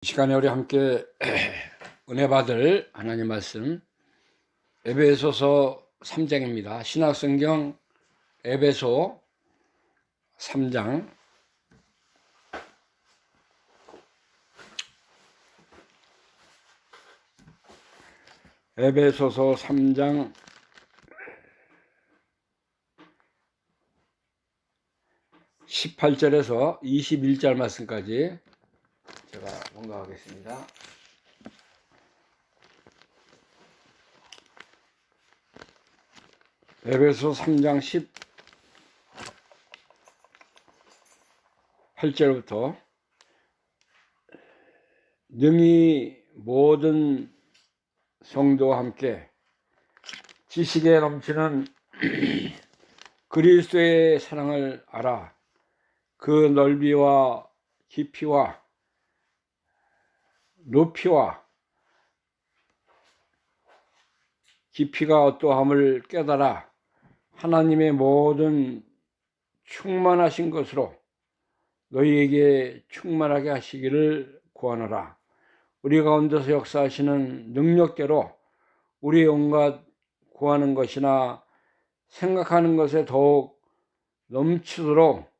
이 시간에 우리 함께 은혜 받을 하나님 말씀 에베소서 3장입니다. 신약성경 에베소 3장 에베소서 3장 18절에서 21절 말씀까지 제가 봉독하겠습니다. 에베소 3장 18절부터 능히 모든 성도와 함께 지식에 넘치는 그리스도의 사랑을 알아 그 넓이와 깊이와 높이와 깊이가 어떠함을 깨달아 하나님의 모든 충만하신 것으로 너희에게 충만하게 하시기를 구하노라. 우리 가운데서 역사하시는 능력대로 우리 온갖 구하는 것이나 생각하는 것에 더욱 넘치도록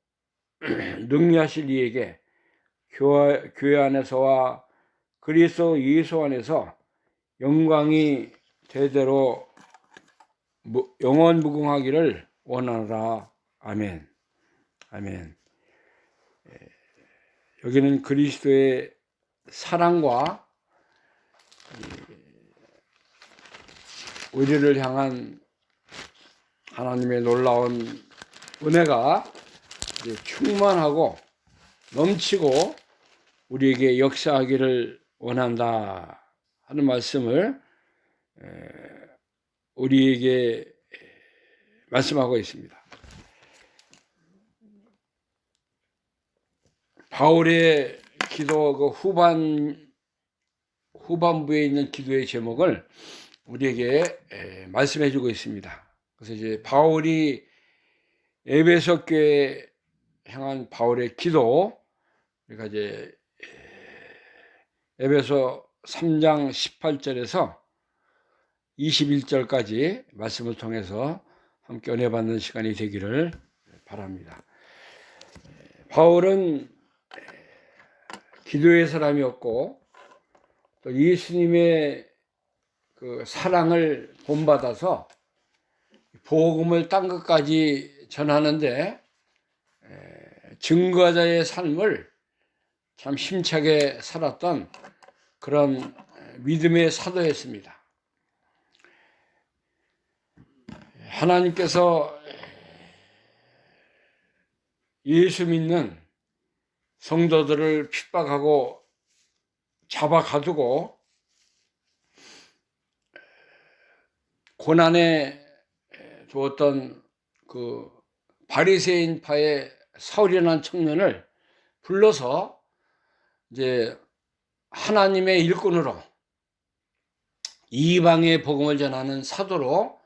능히하실 이에게 교회 안에서와 그리스도 예수 안에서 영광이 대대로 영원무궁하기를 원하노라. 아멘. 아멘. 여기는 그리스도의 사랑과 우리를 향한 하나님의 놀라운 은혜가 충만하고 넘치고 우리에게 역사하기를 원한다 하는 말씀을 우리에게 말씀하고 있습니다. 바울의 기도 그 후반부에 있는 기도의 제목을 우리에게 말씀해 주고 있습니다. 그래서 이제 바울이 에베소 교회에 향한 바울의 기도, 그러니까 이제 에베소 3장 18절에서 21절까지 말씀을 통해서 함께 은혜 받는 시간이 되기를 바랍니다. 바울은 기도의 사람이었고 또 예수님의 그 사랑을 본받아서 복음을 딴 것까지 전하는데 증거자의 삶을 참 힘차게 살았던 그런 믿음의 사도였습니다. 하나님께서 예수 믿는 성도들을 핍박하고 잡아 가두고 고난에 두었던 그 바리새인파의 사울이라는 청년을 불러서 이제 하나님의 일꾼으로 이방의 복음을 전하는 사도로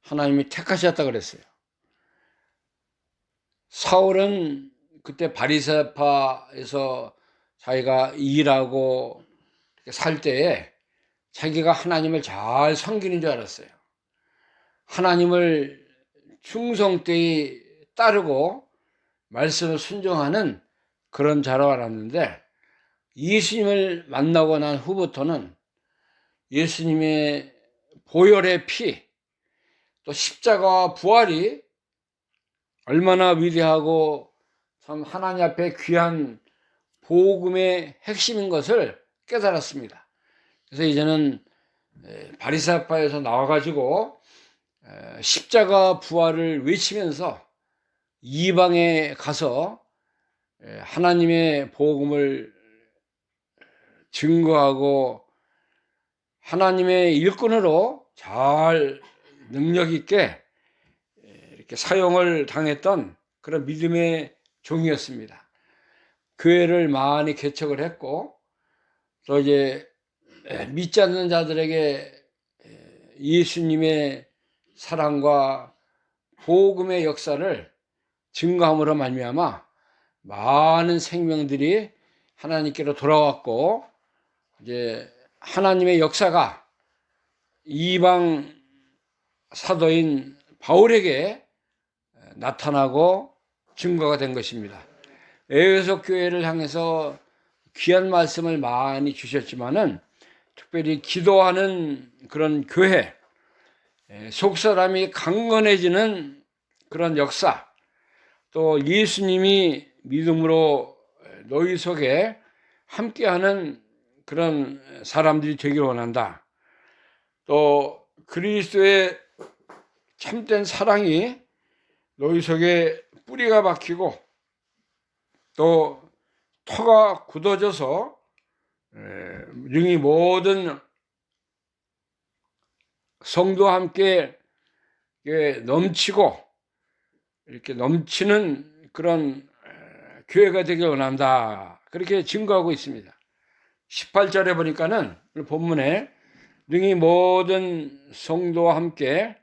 하나님이 택하셨다 그랬어요. 사울은 그때 바리새파에서 자기가 일하고 살 때에 자기가 하나님을 잘 섬기는 줄 알았어요. 하나님을 충성되이 따르고 말씀을 순종하는 그런 자로 알았는데 예수님을 만나고 난 후부터는 예수님의 보혈의 피, 또 십자가와 부활이 얼마나 위대하고 참 하나님 앞에 귀한 복음의 핵심인 것을 깨달았습니다. 그래서 이제는 바리새파에서 나와가지고 십자가 부활을 외치면서 이방에 가서 하나님의 복음을 증거하고 하나님의 일꾼으로 잘 능력 있게 이렇게 사용을 당했던 그런 믿음의 종이었습니다. 교회를 많이 개척을 했고 또 이제 믿지 않는 자들에게 예수님의 사랑과 복음의 역사를 증거함으로 말미암아 많은 생명들이 하나님께로 돌아왔고 이제 하나님의 역사가 이방 사도인 바울에게 나타나고 증거가 된 것입니다. 에베소 교회를 향해서 귀한 말씀을 많이 주셨지만은 특별히 기도하는 그런 교회, 속사람이 강건해지는 그런 역사, 또 예수님이 믿음으로 너희 속에 함께하는 그런 사람들이 되기를 원한다. 또 그리스도의 참된 사랑이 너희 속에 뿌리가 박히고 또 터가 굳어져서 능히 모든 성도와 함께 넘치고 이렇게 넘치는 그런 교회가 되길 원한다. 그렇게 증거하고 있습니다. 18절에 보니까는 본문에 능히 모든 성도와 함께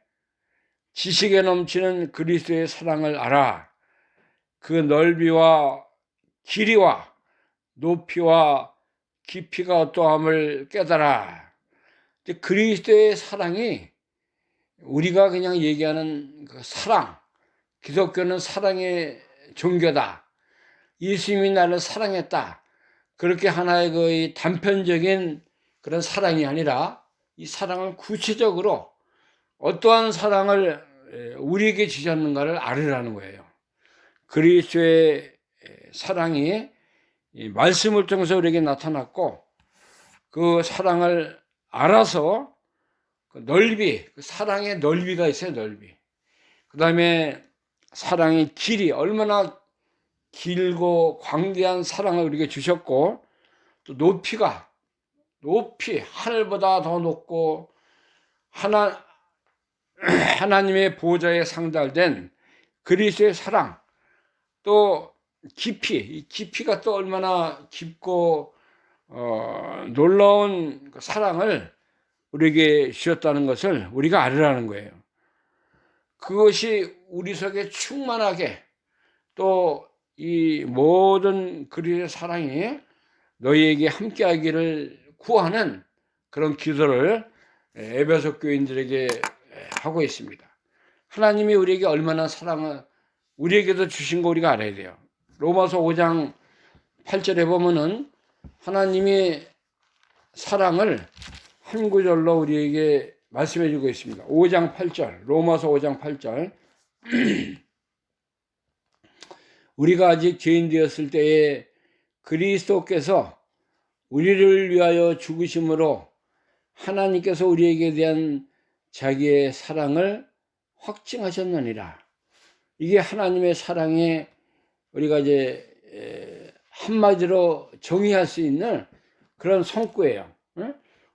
지식에 넘치는 그리스도의 사랑을 알아. 그 넓이와 길이와 높이와 깊이가 어떠함을 깨달아. 그리스도의 사랑이 우리가 그냥 얘기하는 그 사랑, 기독교는 사랑의 종교다. 예수님이 나를 사랑했다. 그렇게 하나의 그 단편적인 그런 사랑이 아니라 이 사랑을 구체적으로 어떠한 사랑을 우리에게 주셨는가를 알으라는 거예요. 그리스도의 사랑이 말씀을 통해서 우리에게 나타났고 그 사랑을 알아서 그 넓이, 그 사랑의 넓이가 있어요. 넓이. 그 다음에 사랑의 길이, 얼마나 길고 광대한 사랑을 우리에게 주셨고 또 높이가, 높이 하늘보다 더 높고 하나님의 보좌에 상달된 그리스도의 사랑, 또 깊이, 이 깊이가 또 얼마나 깊고 놀라운 사랑을 우리에게 주셨다는 것을 우리가 알으라는 거예요. 그것이 우리 속에 충만하게 또 이 모든 그리스도의 사랑이 너희에게 함께하기를 구하는 그런 기도를 에베소 교인들에게 하고 있습니다. 하나님이 우리에게 얼마나 사랑을 우리에게도 주신 거 우리가 알아야 돼요. 로마서 5장 8절에 보면은 하나님이 사랑을 한 구절로 우리에게 말씀해 주고 있습니다. 5장 8절, 로마서 5장 8절. 우리가 아직 죄인 되었을 때에 그리스도께서 우리를 위하여 죽으심으로 하나님께서 우리에게 대한 자기의 사랑을 확증하셨느니라. 이게 하나님의 사랑에 우리가 이제 한마디로 정의할 수 있는 그런 성구예요.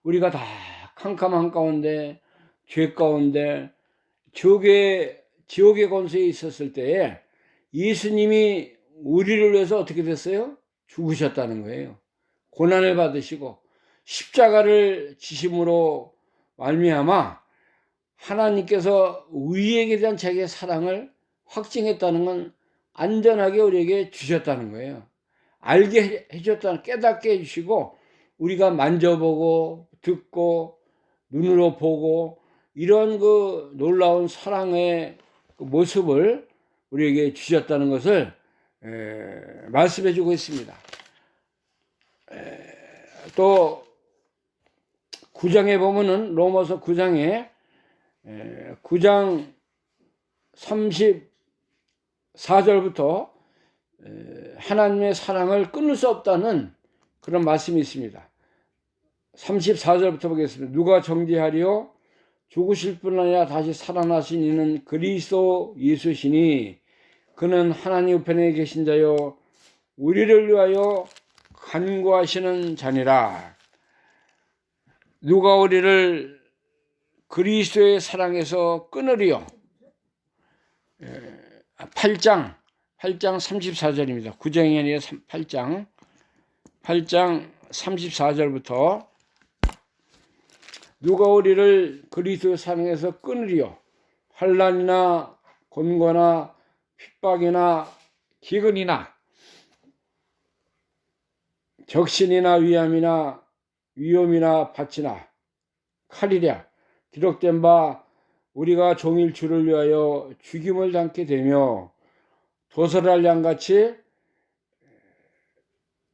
우리가 다 캄캄한 가운데, 죄 가운데, 지옥의 권세에 있었을 때에 예수님이 우리를 위해서 어떻게 됐어요? 죽으셨다는 거예요. 고난을 받으시고 십자가를 지심으로 말미암아 하나님께서 우리에게 대한 자기의 사랑을 확증했다는 건 안전하게 우리에게 주셨다는 거예요. 알게 해줬다는, 깨닫게 해주시고 우리가 만져보고 듣고 눈으로 보고 이런 그 놀라운 사랑의 그 모습을 우리에게 주셨다는 것을 말씀해 주고 있습니다. 또 9장에 보면은 로마서 9장에 9장 34절부터 하나님의 사랑을 끊을 수 없다는 그런 말씀이 있습니다. 34절부터 보겠습니다. 누가 정죄하리요? 죽으실 뿐 아니라 다시 살아나신 이는 그리스도 예수시니 그는 하나님 우편에 계신 자요 우리를 위하여 간구하시는 자니라. 누가 우리를 그리스도의 사랑에서 끊으리요? 8장 34절입니다. 9장이 아니라 8장 34절부터 누가 우리를 그리스도의 사랑에서 끊으리요? 환난이나 곤고나 핍박이나 기근이나 적신이나 위암이나 위험이나 밭이나 칼이랴 기록된 바 우리가 종일 주를 위하여 죽임을 당게 되며 도살할 양같이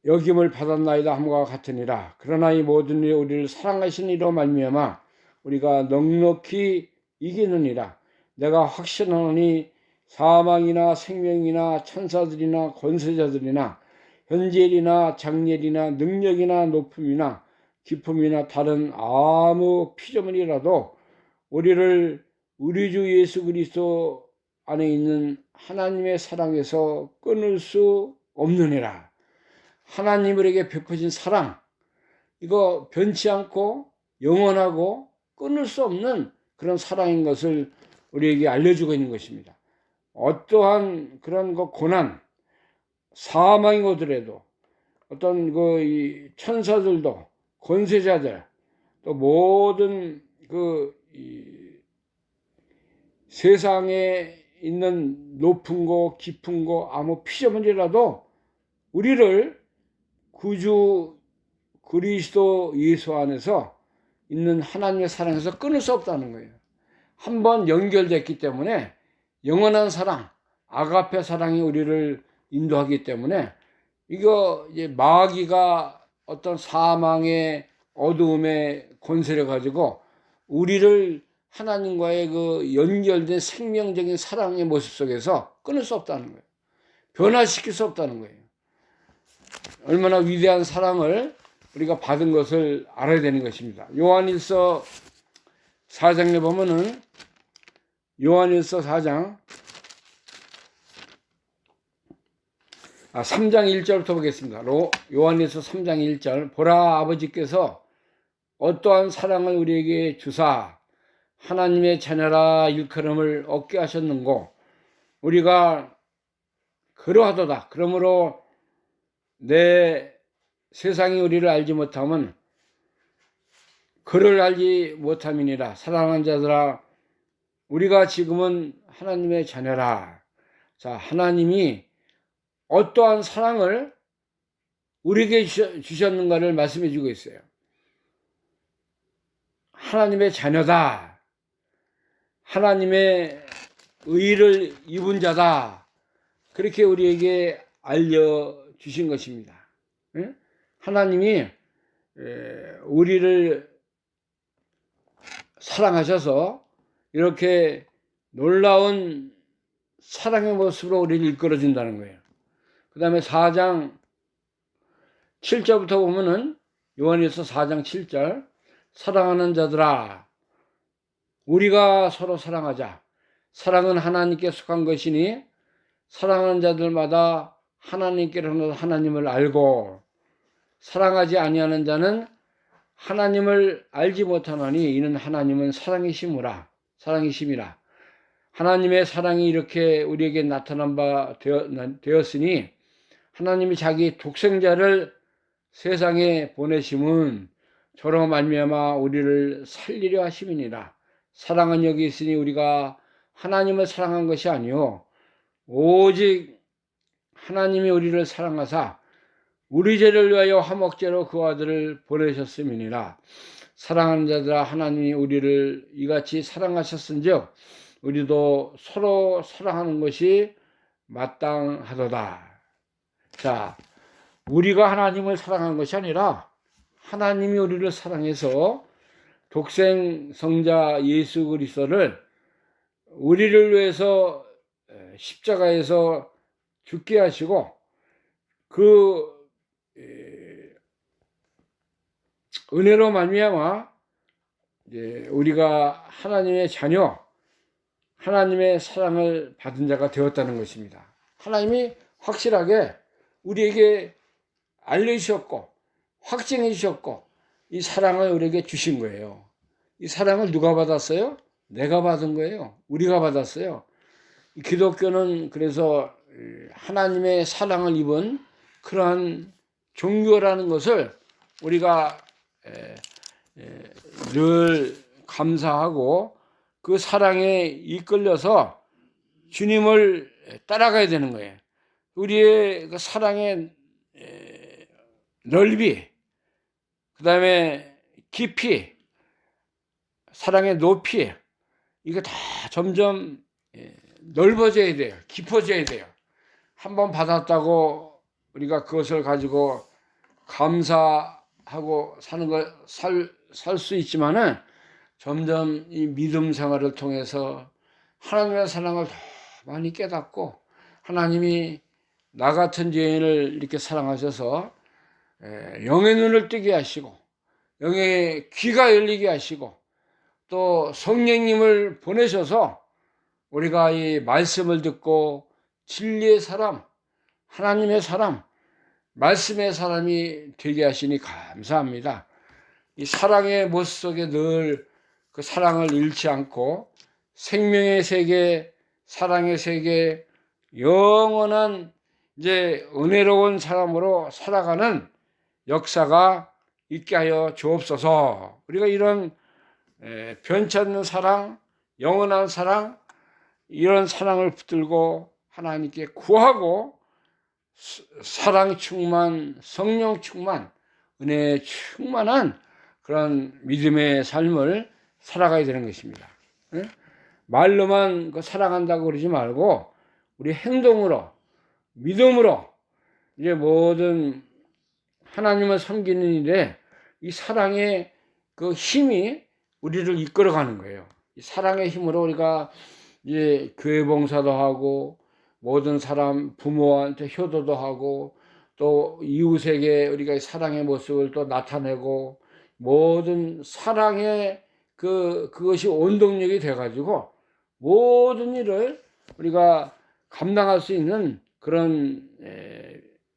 여김을 받았나이다 함과 같으니라. 그러나 이 모든 일이 우리를 사랑하신 이로 말미암아 우리가 넉넉히 이기느니라. 내가 확신하노니 사망이나 생명이나 천사들이나 권세자들이나 현재일이나 장래일이나 능력이나 높음이나 깊음이나 다른 아무 피조물이라도 우리를 우리 주 예수 그리스도 안에 있는 하나님의 사랑에서 끊을 수 없느니라. 하나님 우리에게 베푸신 사랑, 이거 변치 않고 영원하고 끊을 수 없는 그런 사랑인 것을 우리에게 알려주고 있는 것입니다. 어떠한 그런 고난, 사망이 오더라도 어떤 그 천사들도 권세자들 또 모든 세상에 있는 높은 거 깊은 거 아무 피조물이라도 우리를 구주 그리스도 예수 안에서 있는 하나님의 사랑에서 끊을 수 없다는 거예요. 한번 연결됐기 때문에 영원한 사랑, 아가페 사랑이 우리를 인도하기 때문에 이거 이제 마귀가 어떤 사망의 어두움의 권세를 가지고 우리를 하나님과의 그 연결된 생명적인 사랑의 모습 속에서 끊을 수 없다는 거예요. 변화시킬 수 없다는 거예요. 얼마나 위대한 사랑을 우리가 받은 것을 알아야 되는 것입니다. 요한일서 4장에 보면은 요한일서 4장 3장 1절부터 보겠습니다. 요한일서 3장 1절 보라 아버지께서 어떠한 사랑을 우리에게 주사 하나님의 자녀라 일컬음을 얻게 하셨는고 우리가 그러하도다. 그러므로 내 세상이 우리를 알지 못하면 그를 알지 못함이니라. 사랑하는 자들아 우리가 지금은 하나님의 자녀라. 자, 하나님이 어떠한 사랑을 우리에게 주셨는가를 말씀해 주고 있어요. 하나님의 자녀다. 하나님의 의를 입은 자다. 그렇게 우리에게 알려주신 것입니다. 하나님이 우리를 사랑하셔서 이렇게 놀라운 사랑의 모습으로 우리를 이끌어준다는 거예요. 그 다음에 4장 7절부터 보면은 요한일서 4장 7절 사랑하는 자들아 우리가 서로 사랑하자. 사랑은 하나님께 속한 것이니 사랑하는 자들마다 하나님께로는 하나님을 알고 사랑하지 아니하는 자는 하나님을 알지 못하나니 이는 하나님은 사랑이심이라. 하나님의 사랑이 이렇게 우리에게 나타난 바 되었으니 하나님이 자기 독생자를 세상에 보내심은 저로 말미암아 우리를 살리려 하심이니라. 사랑은 여기 있으니 우리가 하나님을 사랑한 것이 아니요 오직 하나님이 우리를 사랑하사 우리 죄를 위하여 화목제로 그 아들을 보내셨음이니라. 사랑하는 자들아 하나님이 우리를 이같이 사랑하셨은즉 우리도 서로 사랑하는 것이 마땅하도다. 자, 우리가 하나님을 사랑한 것이 아니라 하나님이 우리를 사랑해서 독생 성자 예수 그리스도를 우리를 위해서 십자가에서 죽게 하시고 그 은혜로 말미암아 우리가 하나님의 자녀, 하나님의 사랑을 받은 자가 되었다는 것입니다. 하나님이 확실하게 우리에게 알려주셨고 확증해 주셨고 이 사랑을 우리에게 주신 거예요. 이 사랑을 누가 받았어요? 내가 받은 거예요. 우리가 받았어요. 기독교는 그래서 하나님의 사랑을 입은 그러한 종교라는 것을 우리가 늘 감사하고 그 사랑에 이끌려서 주님을 따라가야 되는 거예요. 우리의 그 사랑의 넓이, 그 다음에 깊이, 사랑의 높이, 이거 다 점점 넓어져야 돼요. 깊어져야 돼요. 한번 받았다고 우리가 그것을 가지고 감사하고 사는 걸 살 수 있지만은 점점 이 믿음 생활을 통해서 하나님의 사랑을 더 많이 깨닫고 하나님이 나 같은 죄인을 이렇게 사랑하셔서 영의 눈을 뜨게 하시고 영의 귀가 열리게 하시고 또 성령님을 보내셔서 우리가 이 말씀을 듣고 진리의 사람, 하나님의 사람, 말씀의 사람이 되게 하시니 감사합니다. 이 사랑의 모습 속에 늘 그 사랑을 잃지 않고 생명의 세계, 사랑의 세계, 영원한 이제 은혜로운 사람으로 살아가는 역사가 있게 하여 주옵소서. 우리가 이런 변치 않는 사랑, 영원한 사랑, 이런 사랑을 붙들고 하나님께 구하고 사랑 충만, 성령 충만, 은혜 충만한 그런 믿음의 삶을 살아가야 되는 것입니다. 말로만 사랑한다고 그러지 말고 우리 행동으로, 믿음으로 이제 모든 하나님을 섬기는 일에 이 사랑의 그 힘이 우리를 이끌어가는 거예요. 이 사랑의 힘으로 우리가 이제 교회 봉사도 하고 모든 사람 부모한테 효도도 하고 또 이웃에게 우리가 사랑의 모습을 또 나타내고 모든 사랑의 그것이 원동력이 돼가지고 모든 일을 우리가 감당할 수 있는 그런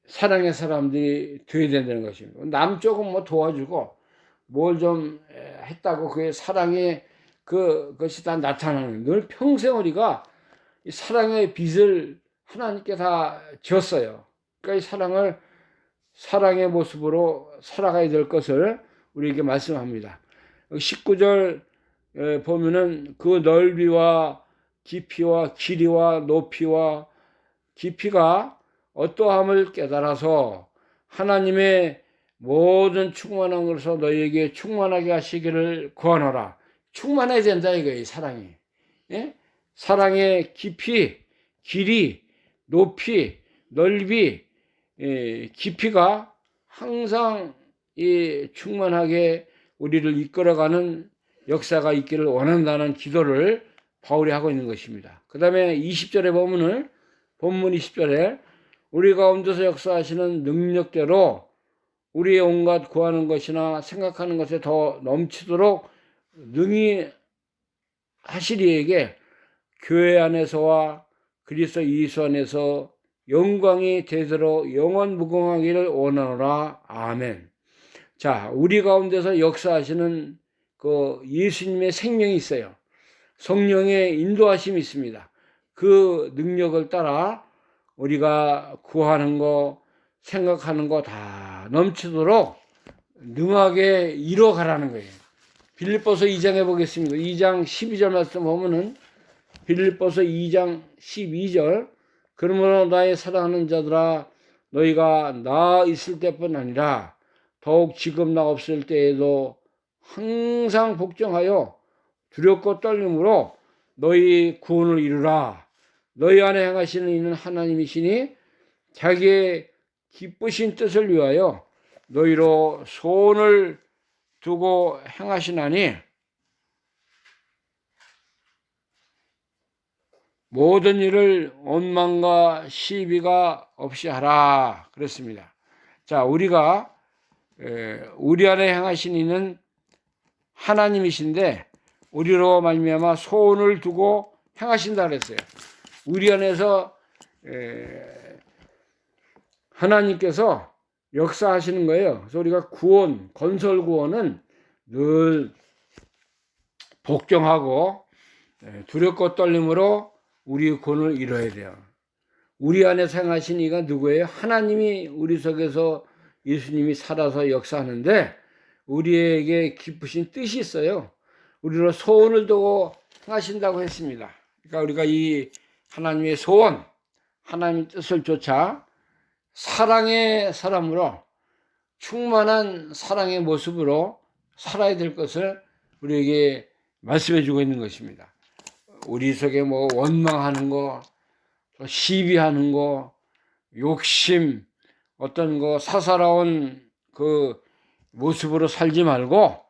사랑의 사람들이 되어야 된다는 것입니다. 남쪽은 뭐 도와주고 뭘 좀 했다고 그의 사랑의 그것이 다 나타나는 늘 평생 우리가 이 사랑의 빚을 하나님께 다 졌어요. 그러니까 이 사랑을 사랑의 모습으로 살아가야 될 것을 우리에게 말씀합니다. 19절 보면은 그 넓이와 깊이와 길이와 높이와 깊이가 어떠함을 깨달아서 하나님의 모든 충만한 것으로 너희에게 충만하게 하시기를 구하노라. 충만해야 된다 이거예요. 사랑이. 예? 사랑의 깊이, 길이, 높이, 넓이, 깊이가 항상 충만하게 우리를 이끌어가는 역사가 있기를 원한다는 기도를 바울이 하고 있는 것입니다. 그 다음에 20절에 보면은 본문 20절에 우리 가운데서 역사하시는 능력대로 우리의 온갖 구하는 것이나 생각하는 것에 더 넘치도록 능히 하시리에게 교회 안에서와 그리스도 예수 안에서 영광이 되도록 영원 무궁하기를 원하노라. 아멘. 자, 우리 가운데서 역사하시는 그 예수님의 생명이 있어요. 성령의 인도하심이 있습니다. 그 능력을 따라 우리가 구하는 거, 생각하는 거 다 넘치도록 능하게 이뤄가라는 거예요. 빌립보서 2장에 보겠습니다. 2장 12절 말씀 보면은 빌립보서 2장 12절 그러므로 나의 사랑하는 자들아 너희가 나 있을 때뿐 아니라 더욱 지금 나 없을 때에도 항상 복종하여 두렵고 떨림으로 너희 구원을 이루라. 너희 안에 행하시는 이는 하나님이시니 자기의 기쁘신 뜻을 위하여 너희로 소원을 두고 행하시나니 모든 일을 원망과 시비가 없이 하라. 그랬습니다. 자, 우리가 우리 안에 행하신 이는 하나님이신데 우리로 말미암아 소원을 두고 행하신다 그랬어요. 우리 안에서 하나님께서 역사하시는 거예요. 그래서 우리가 구원, 건설 구원은 늘 복종하고 두렵고 떨림으로 우리의 구원을 이뤄야 돼요. 우리 안에 행하신 이가 누구예요? 하나님이 우리 속에서 예수님이 살아서 역사하는데 우리에게 깊으신 뜻이 있어요. 우리로 소원을 두고 행하신다고 했습니다. 그러니까 우리가 이 하나님의 소원, 하나님의 뜻을 쫓아 사랑의 사람으로 충만한 사랑의 모습으로 살아야 될 것을 우리에게 말씀해 주고 있는 것입니다. 우리 속에 뭐 원망하는 거, 시비하는 거, 욕심, 어떤 거 사사로운 그 모습으로 살지 말고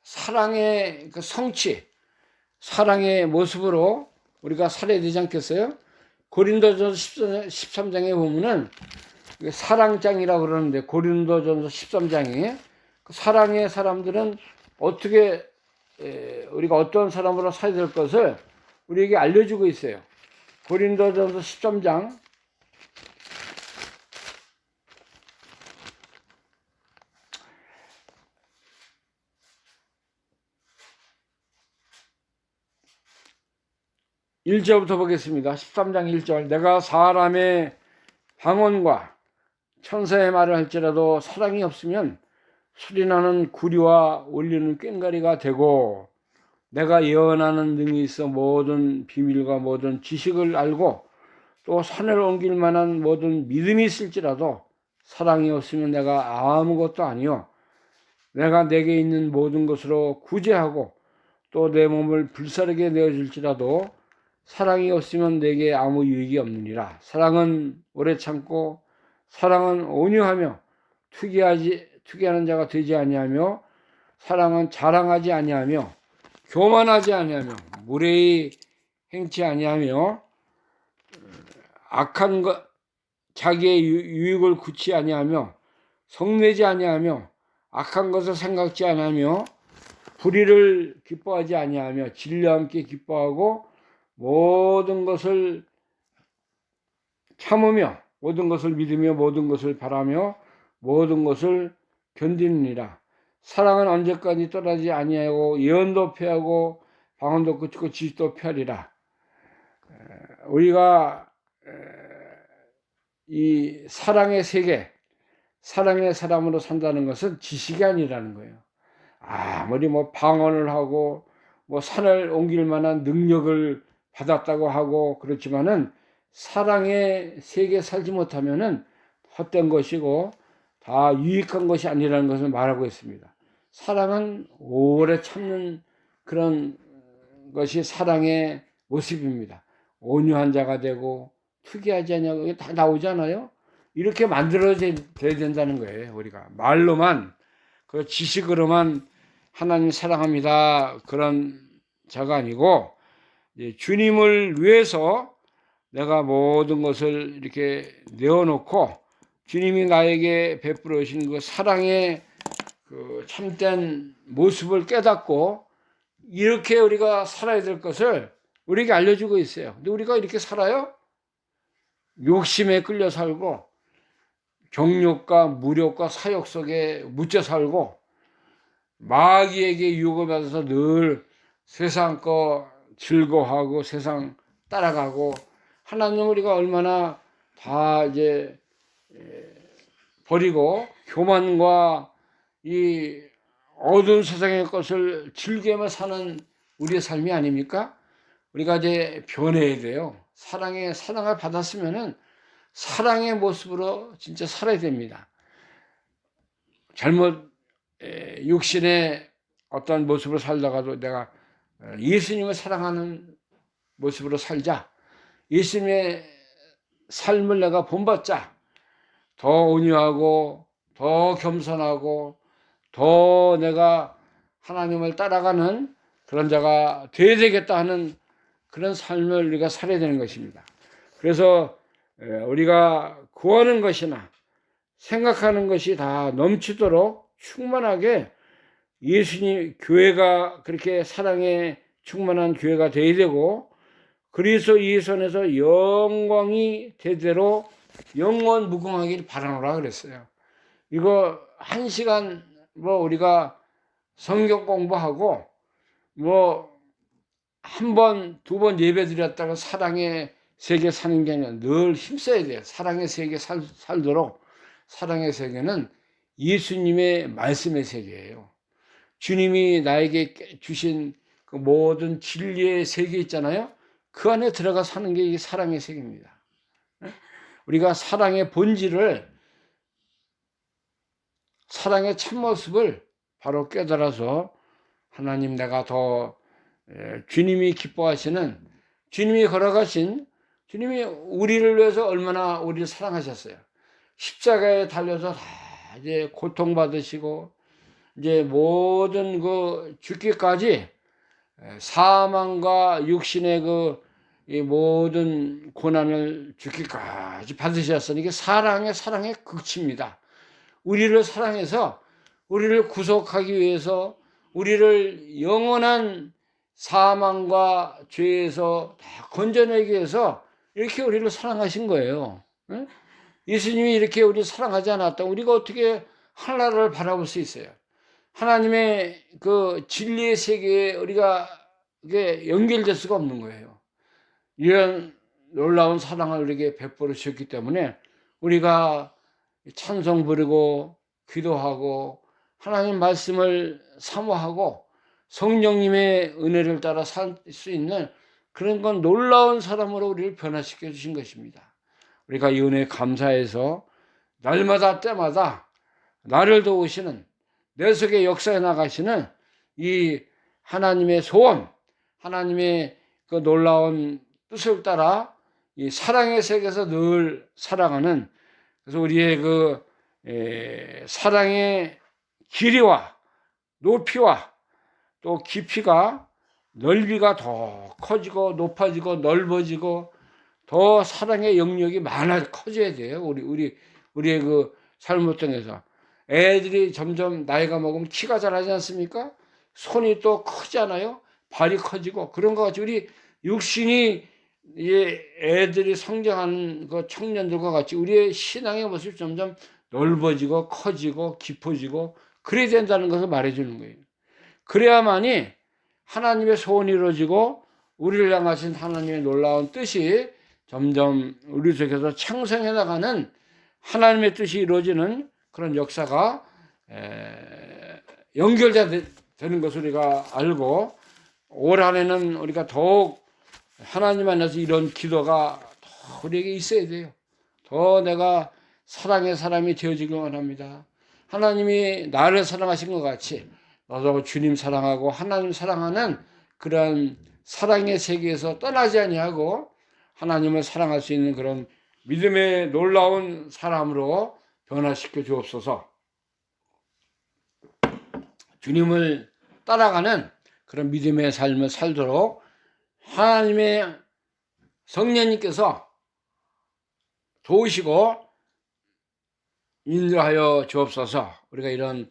사랑의 그 성취, 사랑의 모습으로 우리가 살아야 되지 않겠어요? 고린도전서 13장에 보면은 사랑장이라고 그러는데, 고린도전서 13장에 사랑의 사람들은 어떻게 우리가 어떤 사람으로 살아야 될 것을 우리에게 알려주고 있어요. 고린도전서 13장 1절부터 보겠습니다. 13장 1절. 내가 사람의 방언과 천사의 말을 할지라도 사랑이 없으면 소리나는 구리와 울리는 꽹과리가 되고, 내가 예언하는 능이 있어 모든 비밀과 모든 지식을 알고 또 산을 옮길 만한 모든 믿음이 있을지라도 사랑이 없으면 내가 아무것도 아니요, 내가 내게 있는 모든 것으로 구제하고 또 내 몸을 불사르게 내어줄지라도 사랑이 없으면 내게 아무 유익이 없느니라. 사랑은 오래 참고 사랑은 온유하며 투기하는 자가 되지 아니하며, 사랑은 자랑하지 아니하며 교만하지 아니하며 무례히 행치 아니하며 악한 것 자기의 유익을 굳지 아니하며 성내지 아니하며 악한 것을 생각지 아니하며 불의를 기뻐하지 아니하며 진리와 함께 기뻐하고 모든 것을 참으며 모든 것을 믿으며 모든 것을 바라며 모든 것을 견디느니라. 사랑은 언제까지 떠나지 아니하고 예언도 폐하고 방언도 그치고 지식도 폐하리라. 우리가 이 사랑의 세계, 사랑의 사람으로 산다는 것은 지식이 아니라는 거예요. 아무리 뭐 방언을 하고 뭐 산을 옮길 만한 능력을 받았다고 하고 그렇지만은 사랑의 세계에 살지 못하면은 헛된 것이고 다 유익한 것이 아니라는 것을 말하고 있습니다. 사랑은 오래 참는 그런 것이 사랑의 모습입니다. 온유한 자가 되고 투기하지 않냐고, 이게 다 나오잖아요. 이렇게 만들어져야 된다는 거예요. 우리가 말로만, 그 지식으로만 하나님 사랑합니다 그런 자가 아니고, 주님을 위해서 내가 모든 것을 이렇게 내어놓고 주님이 나에게 베풀어 주신 그 사랑의 그 참된 모습을 깨닫고 이렇게 우리가 살아야 될 것을 우리에게 알려주고 있어요. 근데 우리가 이렇게 살아요? 욕심에 끌려 살고 정욕과 무력과 사욕 속에 묻혀 살고 마귀에게 유혹을 받아서 늘 세상 거 즐거워하고 세상 따라가고, 하나님 우리가 얼마나 다 이제 버리고 교만과 이 어두운 세상의 것을 즐기며 사는 우리의 삶이 아닙니까? 우리가 이제 변해야 돼요. 사랑을 받았으면은 사랑의 모습으로 진짜 살아야 됩니다. 잘못 육신의 어떤 모습으로 살다가도 내가 예수님을 사랑하는 모습으로 살자, 예수님의 삶을 내가 본받자, 더 온유하고 더 겸손하고 더 내가 하나님을 따라가는 그런 자가 되어야 되겠다 하는 그런 삶을 우리가 살아야 되는 것입니다. 그래서 우리가 구하는 것이나 생각하는 것이 다 넘치도록 충만하게 예수님 교회가 그렇게 사랑에 충만한 교회가 되어야 되고, 그리스도 예수 안에서 영광이 대대로 영원 무궁하길 바라노라 그랬어요. 이거 1시간 뭐 우리가 성경 공부하고 뭐 한 번, 두 번 예배 드렸다가 사랑의 세계 사는 게 아니라 늘 힘써야 돼요. 사랑의 세계 살도록. 사랑의 세계는 예수님의 말씀의 세계예요. 주님이 나에게 주신 그 모든 진리의 세계 있잖아요. 그 안에 들어가 사는 게 이 사랑의 세계입니다. 우리가 사랑의 본질을, 사랑의 참모습을 바로 깨달아서 하나님 내가 더 주님이 기뻐하시는, 주님이 걸어가신, 주님이 우리를 위해서 얼마나 우리를 사랑하셨어요. 십자가에 달려서 다 이제 고통받으시고 이제 모든 그 죽기까지 사망과 육신의 이 모든 고난을 죽기까지 받으셨으니 이게 사랑의 극치입니다. 우리를 사랑해서 우리를 구속하기 위해서 우리를 영원한 사망과 죄에서 다 건져내기 위해서 이렇게 우리를 사랑하신 거예요. 응? 예수님이 이렇게 우리를 사랑하지 않았다면 우리가 어떻게 하나님을 바라볼 수 있어요? 하나님의 그 진리의 세계에 우리가 이게 연결될 수가 없는 거예요. 이런 놀라운 사랑을 우리에게 베풀어 주셨기 때문에 우리가 찬송 부르고 기도하고 하나님 말씀을 사모하고 성령님의 은혜를 따라 살 수 있는 그런 건 놀라운 사람으로 우리를 변화시켜 주신 것입니다. 우리가 이 은혜에 감사해서 날마다 때마다 나를 도우시는, 내 속에 역사에 나가시는 이 하나님의 소원, 하나님의 그 놀라운 뜻을 따라 이 사랑의 세계에서 늘 살아가는, 그래서 우리의 사랑의 길이와 높이와 또 깊이가, 넓이가 더 커지고 높아지고 넓어지고 더 사랑의 영역이 커져야 돼요. 우리의 그 삶을 통해서. 애들이 점점 나이가 먹으면 키가 자라지 않습니까? 손이 또 크잖아요. 발이 커지고 그런 것 같이 우리 육신이 애들이 성장하는 그 청년들과 같이 우리의 신앙의 모습이 점점 넓어지고 커지고 깊어지고 그래야 된다는 것을 말해주는 거예요. 그래야만이 하나님의 소원이 이루어지고 우리를 향하신 하나님의 놀라운 뜻이 점점 우리 속에서 창성해 나가는 하나님의 뜻이 이루어지는 그런 역사가 연결되는 것을 우리가 알고 올 한해는 우리가 더욱 하나님 안에서 이런 기도가 더 우리에게 있어야 돼요. 더 내가 사랑의 사람이 되어지길 원합니다. 하나님이 나를 사랑하신 것 같이 너도 주님 사랑하고 하나님 사랑하는 그런 사랑의 세계에서 떠나지 아니하고 하나님을 사랑할 수 있는 그런 믿음의 놀라운 사람으로 변화시켜 주옵소서. 주님을 따라가는 그런 믿음의 삶을 살도록 하나님의 성령님께서 도우시고 인도하여 주옵소서. 우리가 이런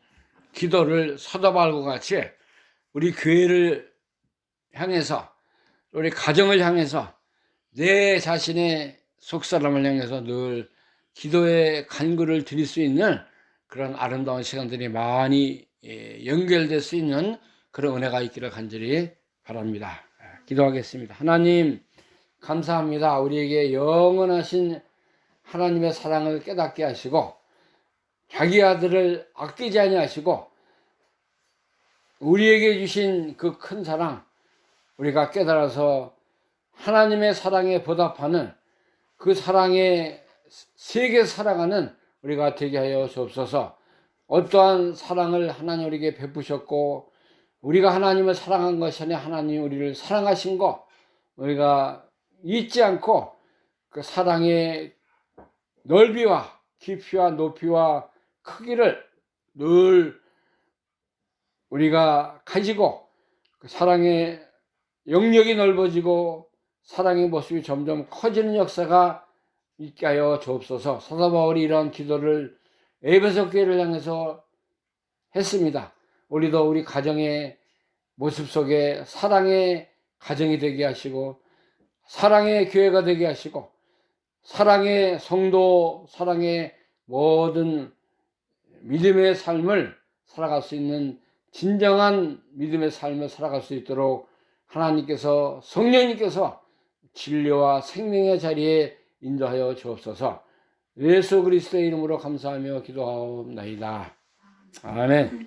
기도를 서다발과 같이 우리 교회를 향해서 우리 가정을 향해서 내 자신의 속사람을 향해서 늘 기도의 간구를 드릴 수 있는 그런 아름다운 시간들이 많이 연결될 수 있는 그런 은혜가 있기를 간절히 바랍니다. 기도하겠습니다. 하나님 감사합니다. 우리에게 영원하신 하나님의 사랑을 깨닫게 하시고 자기 아들을 아끼지 아니하시고 우리에게 주신 그 큰 사랑 우리가 깨달아서 하나님의 사랑에 보답하는 그 사랑에 세계 살아가는 우리가 되게 하여 주옵소서. 어떠한 사랑을 하나님 우리에게 베푸셨고 우리가 하나님을 사랑한 것이 아니라 하나님 우리를 사랑하신 것 우리가 잊지 않고 그 사랑의 넓이와 깊이와 높이와 크기를 늘 우리가 가지고 그 사랑의 영역이 넓어지고 사랑의 모습이 점점 커지는 역사가 있게 하여 주옵소서. 사도 바울이 이런 기도를 에베소 교회를 향해서 했습니다. 우리도 우리 가정의 모습 속에 사랑의 가정이 되게 하시고 사랑의 교회가 되게 하시고 사랑의 성도, 사랑의 모든 믿음의 삶을 살아갈 수 있는 진정한 믿음의 삶을 살아갈 수 있도록 하나님께서 성령님께서 진리와 생명의 자리에 인도하여 주옵소서. 예수 그리스도의 이름으로 감사하며 기도하옵나이다. 아멘.